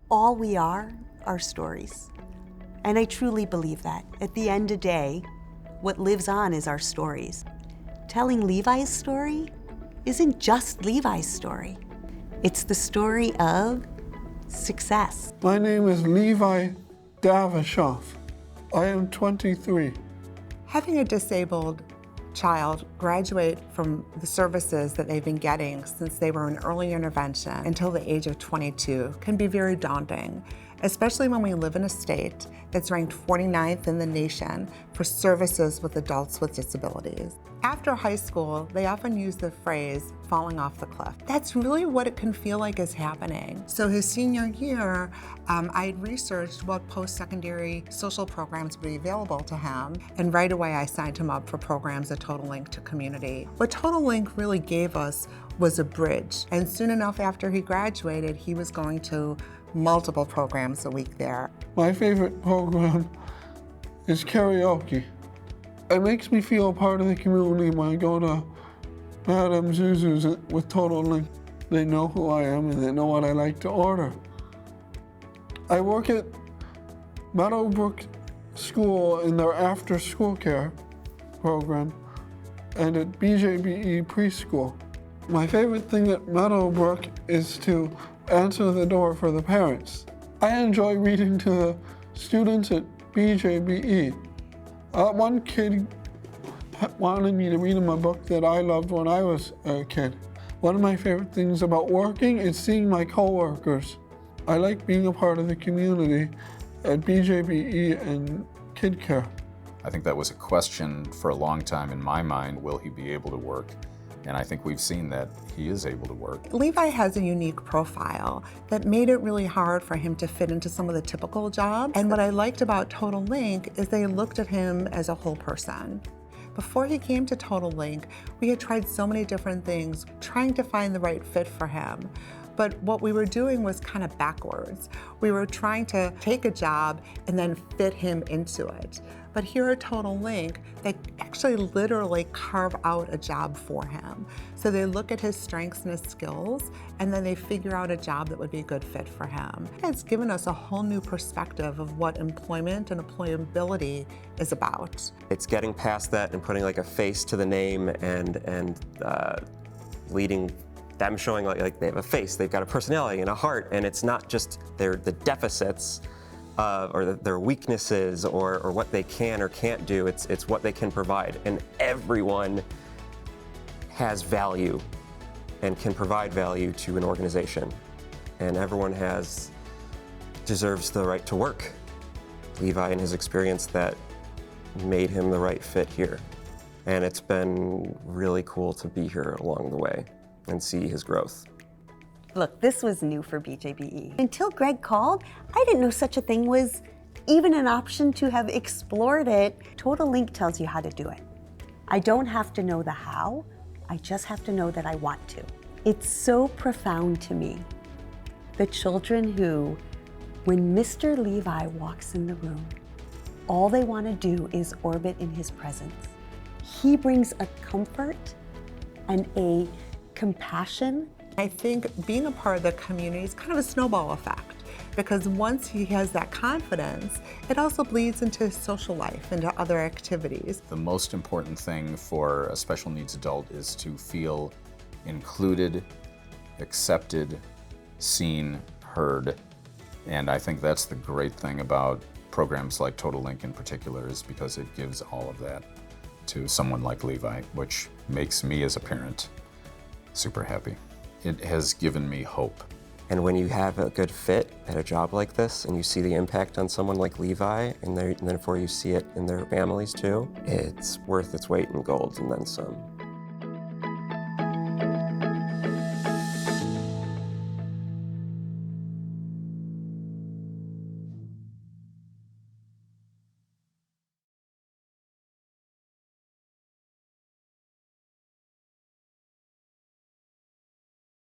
All we are stories. And I truly believe that. At the end of the day, what lives on is our stories. Telling Levi's story isn't just Levi's story. It's the story of success. My name is Levi Davishoff. I am 23. Having a disabled child graduate from the services that they've been getting since they were in early intervention until the age of 22 can be very daunting, especially when we live in a state that's ranked 49th in the nation for services with adults with disabilities. After high school, they often use the phrase falling off the cliff. That's really what it can feel like is happening. So his senior year, I had researched what post-secondary social programs would be available to him, and right away I signed him up for programs at Total Link to Community. What Total Link really gave us was a bridge, and soon enough after he graduated, he was going to multiple programs a week there. My favorite program is karaoke. It makes me feel a part of the community when I go to Madame Zuzu's with Total Link. They know who I am and they know what I like to order. I work at Meadowbrook School in their after-school care program and at BJBE preschool. My favorite thing at Meadowbrook is to answer the door for the parents. I enjoy reading to the students at BJBE. One kid wanted me to read him a book that I loved when I was a kid. One of my favorite things about working is seeing my coworkers. I like being a part of the community at BJBE and Kid Care. I think that was a question for a long time in my mind, will he be able to work? And I think we've seen that he is able to work. Levi has a unique profile that made it really hard for him to fit into some of the typical jobs. And what I liked about Total Link is they looked at him as a whole person. Before he came to Total Link, we had tried so many different things, trying to find the right fit for him. But what we were doing was kind of backwards. We were trying to take a job and then fit him into it. But here at Total Link, they actually literally carve out a job for him. So they look at his strengths and his skills, and then they figure out a job that would be a good fit for him. It's given us a whole new perspective of what employment and employability is about. It's getting past that and putting like a face to the name and leading them showing like they have a face, they've got a personality and a heart, and it's not just the deficits or their weaknesses or what they can or can't do, it's what they can provide. And everyone has value and can provide value to an organization. And everyone deserves the right to work. Levi and his experience that made him the right fit here. And it's been really cool to be here along the way and see his growth. Look, this was new for BJBE. Until Greg called, I didn't know such a thing was even an option to have explored it. Total Link tells you how to do it. I don't have to know the how, I just have to know that I want to. It's so profound to me. The children who, when Mr. Levi walks in the room, all they want to do is orbit in his presence. He brings a comfort and a compassion. I think being a part of the community is kind of a snowball effect, because once he has that confidence, it also bleeds into his social life, into other activities. The most important thing for a special needs adult is to feel included, accepted, seen, heard. And I think that's the great thing about programs like Total Link in particular, is because it gives all of that to someone like Levi, which makes me as a parent super happy. It has given me hope. And when you have a good fit at a job like this and you see the impact on someone like Levi, and therefore you see it in their families too, it's worth its weight in gold and then some.